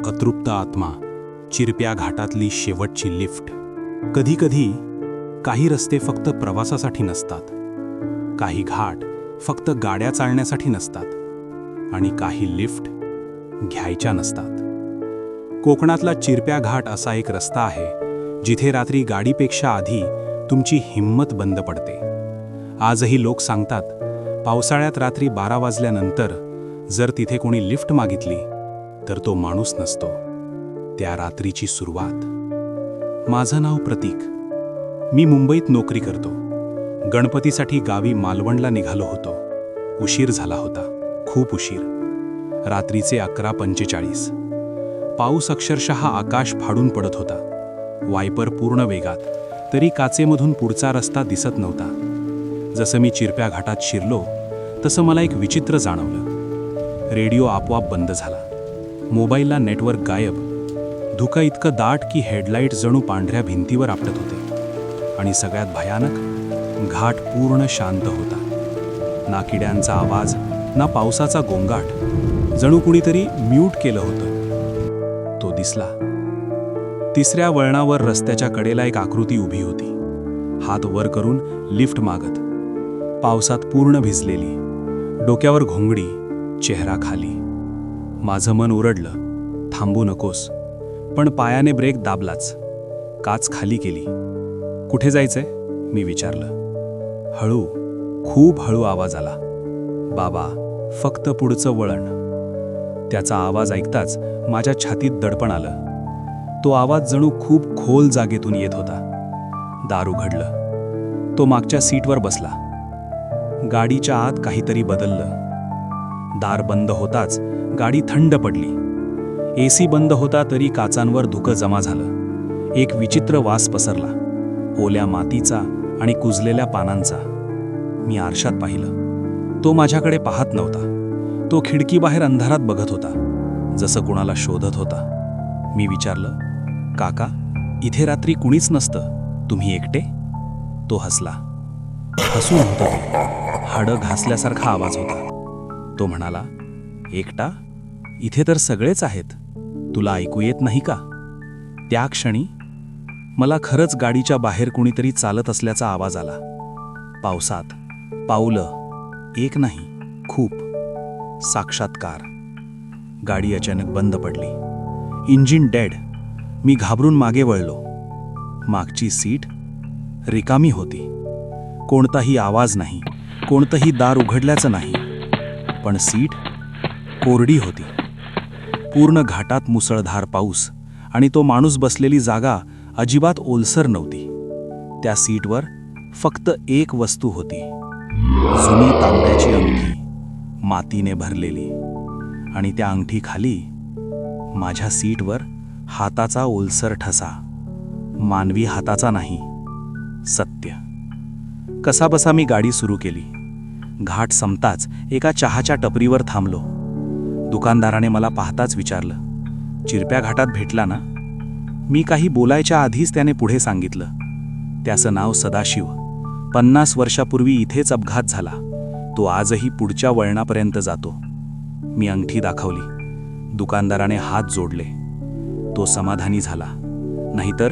अतृप्त आत्मा, चिरप्या घाटातली शेवटची लिफ्ट. कधी-कधी काही रस्ते फक्त प्रवासासाठी नसतात, काही घाट फक्त गाड्या चालण्यासाठी नसतात आणि काही लिफ्ट घ्यायच्या नसतात. कोकणातला चिरप्या घाट असा एक रस्ता आहे जिथे रात्री गाडीपेक्षा आधी तुमची हिंमत बंद पडते. आजही लोक सांगतात, पावसाळ्यात रात्री 12 वाजल्यानंतर जर तिथे कोणी लिफ्ट मागितली तर तो माणूस नसतो, त्या रात्रीची सुरुवात. माझं नाव प्रतीक. मी मुंबईत नोकरी करतो. गणपतीसाठी गावी मालवणला निघालो होतो. उशीर झाला होता, खूप उशीर. रात्रीचे 11:45. पाऊस अक्षरशः आकाश फाडून पडत होता. वायपर पूर्ण वेगात, तरी काचेमधून पुढचा रस्ता दिसत नव्हता. जसं मी चिरप्या घाटात शिरलो तसं मला एक विचित्र जाणवलं. रेडिओ आपोआप बंद झाला. मोबाईलला नेटवर्क गायब. धुकं इतकं दाट की हेडलाईट जणू पांढऱ्या भिंतीवर आपटत होते. आणि सगळ्यात भयानक, घाट पूर्ण शांत होता. ना किड्यांचा आवाज, ना पावसाचा गोंगाट. जणू कुणीतरी म्यूट केलं होतं. तो दिसला. तिसऱ्या वळणावर रस्त्याच्या कडेला एक आकृती उभी होती, हात वर करून लिफ्ट मागत. पावसात पूर्ण भिजलेली, डोक्यावर घोंगडी, चेहरा खाली. माझं मन ओरडलं, थांबू नकोस. पण पायाने ब्रेक दाबलाच. काच खाली केली. कुठे जायचंय? मी विचारलं. हळू, खूप हळू आवाज आला. बाबा, फक्त पुढचं वळण. त्याचा आवाज ऐकताच माझ्या छातीत दडपण आलं. तो आवाज जणू खूप खोल जागेतून येत होता. दार उघडलं. तो मागच्या सीटवर बसला. गाडीच्या आत काहीतरी बदललं. दार बंद होताच गाडी थंड पडली. एसी बंद होता तरी काचांवर धुकं जमा झालं. एक विचित्र वास पसरला, ओल्या मातीचा आणि कुजलेल्या पानांचा. मी आरशात पाहिलं. तो माझ्याकडे पाहत नव्हता. तो खिडकीबाहेर अंधारात बघत होता, जसं कुणाला शोधत होता. मी विचारलं, काका, इथे रात्री कुणीच नसतं, तुम्ही एकटे? तो हसला. हसू नव्हतं ते, हाडं घासल्यासारखा आवाज होता. तो म्हणाला, एकटा? इथे तर सगळेच आहेत. तुला ऐकू येत नाही का? त्या क्षणी मला खरंच गाडीच्या बाहेर कुणीतरी चालत असल्याचा आवाज आला. पावसात पाऊलं, एक नाही, खूप. साक्षात्कार. गाडी अचानक बंद पडली. Engine dead. मी घाबरून मागे वळलो. मागची सीट रिकामी होती. कोणताही आवाज नाही, कोणतंही दार उघडल्याचं नाही. पण सीट कोरडी होती. पूर्ण घाटात मुसळधार पाऊस आणि तो माणूस बसलेली जागा अजिबात ओलसर नव्हती. त्या सीटवर फक्त एक वस्तू होती, जुनी तांब्याची अंगठी, मातीने भरलेली. आणि त्या अंगठीखाली माझ्या सीटवर हाताचा ओलसर ठसा. मानवी हाताचा नाही, सत्य. कसाबसा मी गाडी सुरू केली. घाट संपताच एका चहाच्या टपरीवर थांबलो. दुकानदाराने मला पाहताच विचारलं, चिरप्या घाटात भेटला ना? मी काही बोलायच्या आधीच त्याने पुढे सांगितलं, त्याचं नाव सदाशिव. 50 वर्षापूर्वी इथेच अपघात झाला. तो आजही पुढच्या वळणापर्यंत जातो. मी अंगठी दाखवली. दुकानदाराने हात जोडले. तो समाधानी झाला. नाहीतर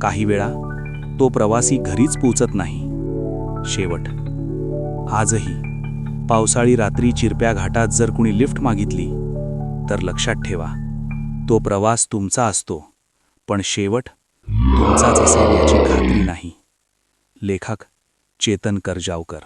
काही वेळा तो प्रवासी घरीच पोचत नाही. शेवट. आजही पावसाळी रात्री चिरप्या घाटात जर कुणी लिफ्ट मागितली तर लक्षात ठेवा, तो प्रवास तुमचा असतो, पण शेवट तुमचाच असेल याची खात्री नाही. लेखक चेतन करजावकर.